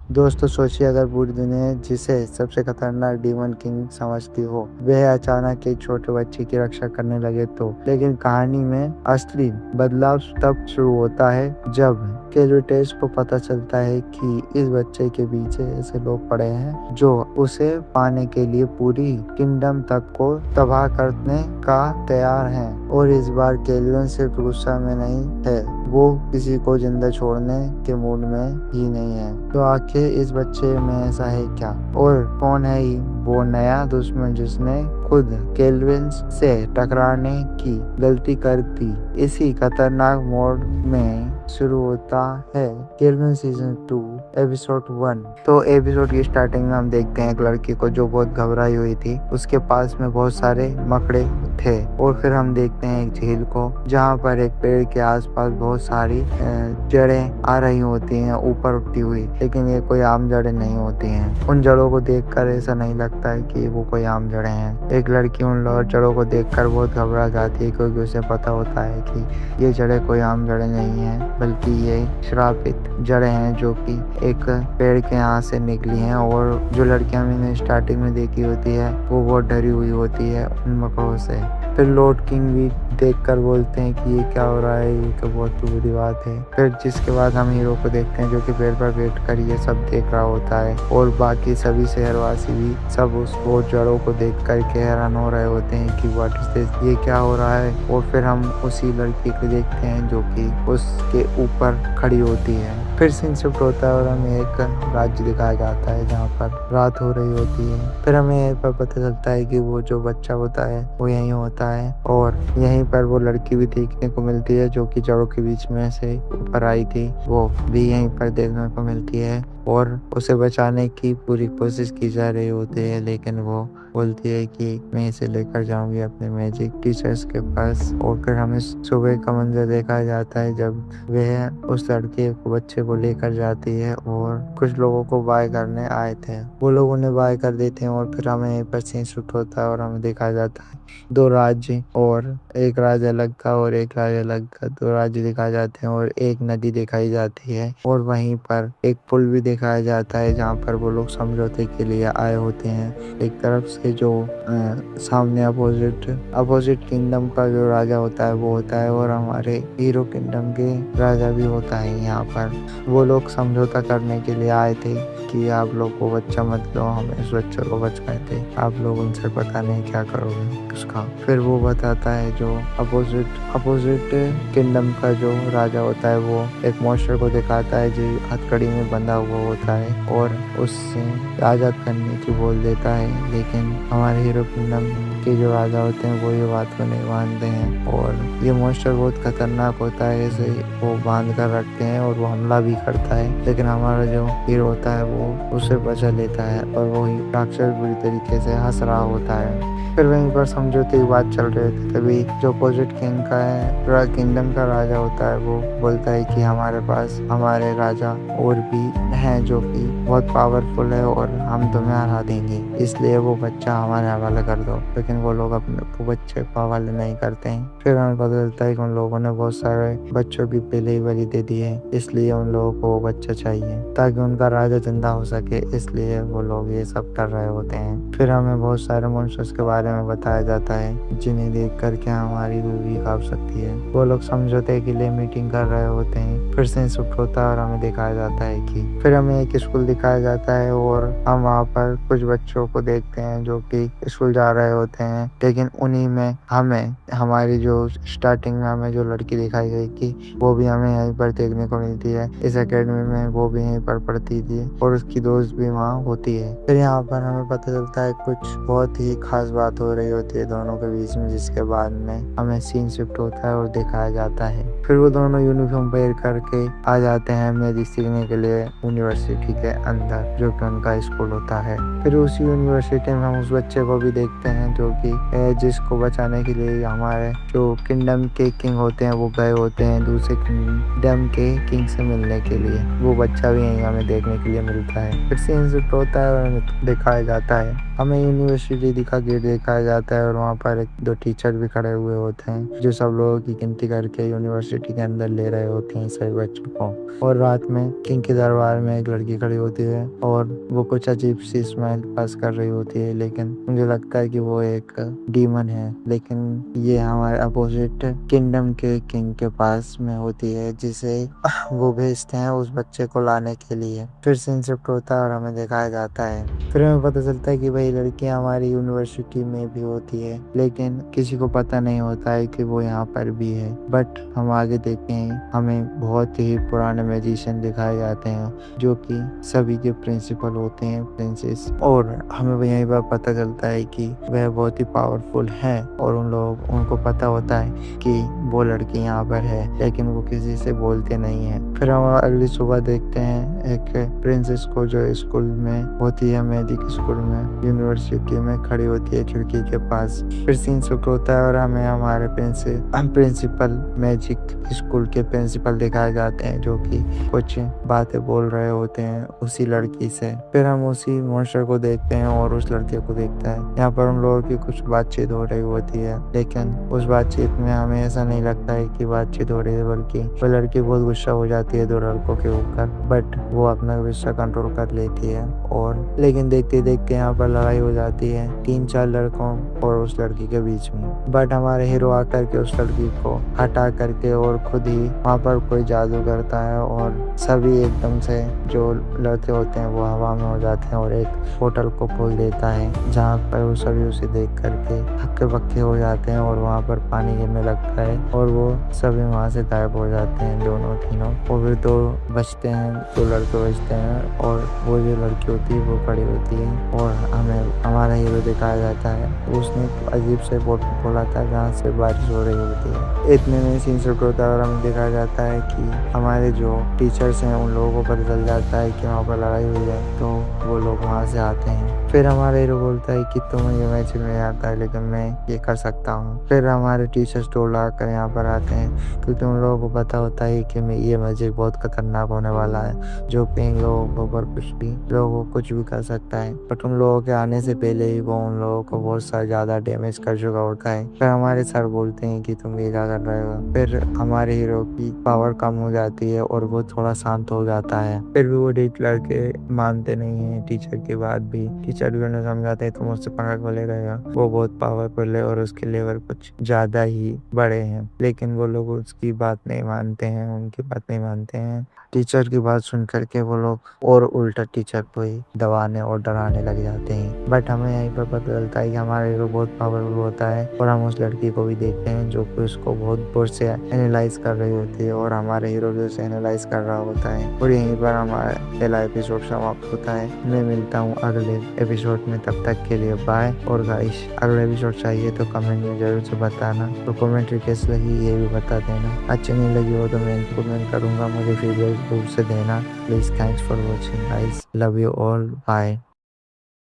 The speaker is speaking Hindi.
दोस्तों सोचिए, अगर पूरी दुनिया जिसे सबसे खतरनाक डीमन किंग समझती हो, वह अचानक एक छोटे बच्चे की रक्षा करने लगे तो। लेकिन कहानी में असली बदलाव तब शुरू होता है जब केल्विटेस को पता चलता है कि इस बच्चे के पीछे ऐसे लोग पड़े हैं जो उसे पाने के लिए पूरी किंगडम तक को तबाह करने का तैयार हैं। और इस बार केल्विन सिर्फ गुस्सा में नहीं है, वो किसी को जिंदा छोड़ने के मूड में ही नहीं है। तो आखिर इस बच्चे में ऐसा है क्या, और कौन है वो नया दुश्मन जिसने खुद केल्विन से टकराने की गलती कर दी। इसी खतरनाक मोड में शुरू होता है केल्विन सीजन 2 एपिसोड 1। तो एपिसोड की स्टार्टिंग में हम देखते हैं एक लड़की को जो बहुत घबराई हुई थी। उसके पास में बहुत सारे मकड़े थे। और फिर हम देखते हैं एक झील को जहाँ पर एक पेड़ के आसपास बहुत सारी जड़ें आ रही होती हैं ऊपर उठती हुई, लेकिन ये कोई आम जड़ें नहीं होती हैं। उन जड़ों को देखकर ऐसा नहीं लगता है कि वो कोई आम जड़ें हैं। एक लड़की उन जड़ों को देखकर बहुत घबरा जाती है, क्योंकि उसे पता होता है कि ये जड़ें कोई आम जड़ें नहीं हैं, बल्कि ये श्रापित जड़ें हैं जो कि एक पेड़ के यहाँ से निकली हैं। और जो लड़कियां मैंने स्टार्टिंग में देखी होती है वो बहुत डरी हुई होती है उन मकड़ों से। फिर लॉर्ड किंग भी देखकर बोलते हैं कि ये क्या हो रहा है, ये तो बहुत बुरी बात है। फिर जिसके बाद हम हीरो को देखते हैं जो कि पेड़ पर बैठ कर ये सब देख रहा होता है, और बाकी सभी शहरवासी भी सब उसको जड़ों को देख कर के हैरान हो रहे होते हैं कि व्हाट इज दिस, ये क्या हो रहा है। और फिर हम उसी लड़की को देखते हैं जो कि उसके ऊपर खड़ी होती है। फिर सीन शिफ्ट होता है और हमें एक राज्य दिखाया जाता है जहाँ पर रात हो रही होती है। फिर हमें यहीं पर पता चलता है कि वो जो बच्चा होता है वो यहीं होता है, और यहीं पर वो लड़की भी देखने को मिलती है जो कि जड़ों के बीच में से ऊपर आई थी, वो भी यहीं पर देखने को मिलती है। और उसे बचाने की पूरी कोशिश की जा रही होती है, लेकिन वो बोलती है कि मैं इसे लेकर जाऊंगी अपने मैजिक टीचर्स के पास। और फिर हमें सुबह का मंजर देखा जाता है जब वह उस लड़के को बच्चे को लेकर जाती है, और कुछ लोगों को बाय करने आए थे वो लोग उन्हें बाय कर देते हैं। और फिर हमें पर सीन शूट होता है और हमें देखा जाता है दो राज्य, और एक राज्य अलग का और एक राज्य अलग का, दो राज्य दिखाए जाते हैं और एक नदी दिखाई जाती है। और वहीं पर एक पुल भी दिखाया जाता है जहाँ पर वो लोग समझौते के लिए आए होते हैं। एक तरफ से जो सामने अपोजिट किंगडम का जो राजा होता है वो होता है, और हमारे हीरो किंगडम के राजा भी होता है। यहाँ पर वो लोग समझौता करने के लिए आए थे कि आप लोग को बच्चा मत लो, हम इस बच्चे को बचाए थे, आप लोग उनसे पता नहीं क्या करोगे उसका। फिर वो बताता है जो अपोजिट किंगडम का जो राजा होता है वो एक मॉन्स्टर को दिखाता है जो हथकड़ी में बंधा हुआ होता है, और उससे आजाद करने की बोल देता है। लेकिन हमारे हीरो किंगडम के जो राजा होते हैं वो ये बात को नहीं मानते हैं, और ये मॉन्स्टर बहुत खतरनाक होता है, इसे वो बांध कर रखते हैं और वो हमला भी करता है। लेकिन हमारा जो हीरो होता है वो उसे बचा लेता है, और वो राक्षस बुरी तरीके से हंस रहा होता है। फिर वहीं पर समझौते की बात चल रही थी, तभी जो अपोजिट किंग का है किंगडम का राजा होता है वो बोलता है कि हमारे पास हमारे राजा और भी हैं जो कि बहुत पावरफुल है और हम तुम्हें हरा देंगे, इसलिए वो बच्चा हमारे हवाले कर दो। लेकिन वो लोग अपने वो बच्चे को हवाले नहीं करते हैं। फिर हमें पता चलता है कि उन लोगों ने बहुत सारे बच्चों की पहले ही बलि दे दी है, इसलिए उन लोगों को वो बच्चा चाहिए ताकि उनका राजा जिंदा हो सके, इसलिए वो लोग ये सब कर रहे होते हैं। फिर हमें बहुत सारे मॉन्स्टर्स के बारे में बताया जाता है जिन्हें देख करके हमारी रूह भी कांप सकती है। वो लोग समझौते के लिए मीटिंग कर रहे होते हैं। फिर से शिफ्ट होता है और हमें दिखाया जाता है कि फिर हमें एक स्कूल दिखाया जाता है, और हम वहाँ पर कुछ बच्चों को देखते हैं जो कि स्कूल जा रहे होते हैं। लेकिन उन्हीं में हमें हमारी जो स्टार्टिंग में हमें जो लड़की दिखाई गई थी वो भी हमें यहीं पर देखने को मिलती है। इस एकेडमी में वो भी यहीं पर पढ़ती थी और उसकी दोस्त भी वहाँ होती है। फिर यहाँ पर हमें पता चलता है कुछ बहुत ही खास बात हो रही होती है दोनों के बीच में, जिसके बाद में हमें सीन शिफ्ट होता है और दिखाया जाता है। फिर वो दोनों यूनिफॉर्म पहन करके आ जाते हैं मैजिक सीखने के लिए यूनिवर्सिटी के अंदर, जो कि उनका स्कूल होता है। फिर उसी यूनिवर्सिटी में हम उस बच्चे को भी देखते हैं जो कि जिसको बचाने के लिए हमारे जो किंगडम के किंग होते हैं वो गए होते हैं दूसरे किंगडम के किंग से मिलने के लिए। वो बच्चा भी यहीं हमें देखने के लिए मिलता है। फिर सीन शिफ्ट होता है और हमें दिखाया जाता है हमें यूनिवर्सिटी का गेट दिखाया जाता है और वहाँ पर एक दो टीचर भी खड़े हुए होते हैं जो सब लोगों की गिनती करके यूनिवर्सिटी के अंदर ले रहे होते हैं सभी बच्चों को। और रात में किंग के दरबार में एक लड़की खड़ी होती है और वो कुछ अजीब सी स्माइल पास कर रही होती है, लेकिन मुझे लगता है कि वो एक डीमन है। लेकिन ये हमारे अपोजिट किंगडम के किंग के पास में होती है जिसे वो भेजते हैं उस बच्चे को लाने के लिए। फिर सीन शिफ्ट होता है और हमें दिखाया जाता है। फिर हमें पता चलता है कि वही लड़की हमारी यूनिवर्सिटी में भी होती है, लेकिन किसी को पता नहीं होता है कि वो यहाँ पर भी है। बट हम आगे देखें हमें बहुत ही पुराने मैजिशियन दिखाए जाते हैं जो कि सभी के प्रिंसिपल होते हैं, प्रिंसेस। और हमें यहीं पर पता चलता है कि वह बहुत ही पावरफुल है और उनको पता होता है कि वो लड़की यहाँ पर है, लेकिन वो किसी से बोलते नहीं है। फिर हम अगली सुबह देखते हैं एक प्रिंसेस को जो स्कूल में होती है, मैजिक स्कूल में यूनिवर्सिटी में खड़ी होती है खिड़की के पास। फिर सीन शुरू होता है और हमें हमारे प्रिंसिपल मैजिक स्कूल के प्रिंसिपल दिखाए जाते हैं जो कि कुछ बातें बोल रहे होते हैं उसी लड़की से। फिर हम उसी मॉन्स्टर को देखते हैं और उस लड़के को देखते हैं। यहाँ पर उन लोगों की कुछ बातचीत हो रही होती है, लेकिन उस बातचीत में हमें ऐसा नहीं लगता है कि बातचीत हो रही है, बल्कि वो लड़की बहुत गुस्सा हो जाती है दो लड़कों के ऊपर। बट वो अपना गुस्सा कंट्रोल कर लेती है और लेकिन देखते देखते यहाँ पर लड़ाई हो जाती है 3-4 लड़कों और उस लड़की के बीच में। बट हमारे हीरो आकर के उस लड़की को हटा करके और खुद ही वहाँ पर कोई जादू करता है और सभी एकदम से जो लड़के होते हैं वो हवा में हो जाते हैं और एक होटल को खोल देता है जहाँ पर वो सभी उसे देख करके हक्के बक्के हो जाते हैं और वहाँ पर पानी गिरने लगता है और वो सभी वहाँ से गायब हो जाते हैं दोनों तीनों। और फिर दो बचते हैं, दो लड़के बचते हैं और वो जो लड़की होती है वो खड़ी होती है और हमें हमारा हीरो दिखाया जाता है। उसने अजीब से बोट खोला था जहाँ से बारिश हो रही होती है। इतने में सीन शूट होता है और हमें दिखाया जाता है कि हमारे जो टीचर्स हैं उन लोगों को पता चल जाता है कि वहाँ पर लड़ाई हुई है, तो वो लोग वहाँ से आते हैं। फिर हमारा हीरो बोलता है कि तुम्हें ये मैजिक नहीं आता है, लेकिन मैं ये कर सकता हूँ। फिर हमारे टीचर्स टोल आकर यहाँ पर आते हैं क्योंकि उन लोगों को पता होता है कि ये मैजिक बहुत खतरनाक होने वाला है जो कि इन लोगों को ऊपर लोगों को कुछ भी कर सकता है। बट उन लोगों के आने से पहले ही वो उन लोगों को बहुत सारा ज्यादा डैमेज कर चुका होता है। फिर हमारे सर बोलते हैं कि तुम ये क्या कर रहे हो। फिर हमारे हीरो की पावर कम हो जाती है और वो थोड़ा शांत हो जाता है। फिर भी वो लड़के मानते नहीं है टीचर की बात भी। टीचर भी उन्हें समझाते हैं तुम उससे पंगा क्यों ले रहे हो, वो बहुत पावरफुल है और उसके लेवल कुछ ज्यादा ही बड़े हैं। लेकिन वो लोग उसकी बात नहीं मानते हैं, उनकी बात नहीं मानते हैं। टीचर की बात सुन करके वो लोग और उल्टा टीचर को ही दबाने और डराने लग जाते हैं। बट हमें यहीं पर पता चलता है कि हमारा हीरो बहुत पावरफुल होता है और हम उस लड़की को भी देखते हैं जो कि उसको बहुत दूर से एनालाइज कर रही होती है और हमारे हीरो भी उसे एनालाइज कर रहा होता है। और यहीं पर हमारा पहला एपिसोड समाप्त होता है। मैं मिलता हूँ अगले एपिसोड में, तब तक के लिए बाय। और गाइस अगला एपिसोड चाहिए तो कमेंट में जरूर से बताना। तो कमेंट्री कैसी लगी ये भी बता देना। अच्छी नहीं लगी हो तो मैं इम्प्रूवमेंट करूंगा, मुझे फीडबैक जरूर से देना please. Thanks for watching guys, love you all, bye.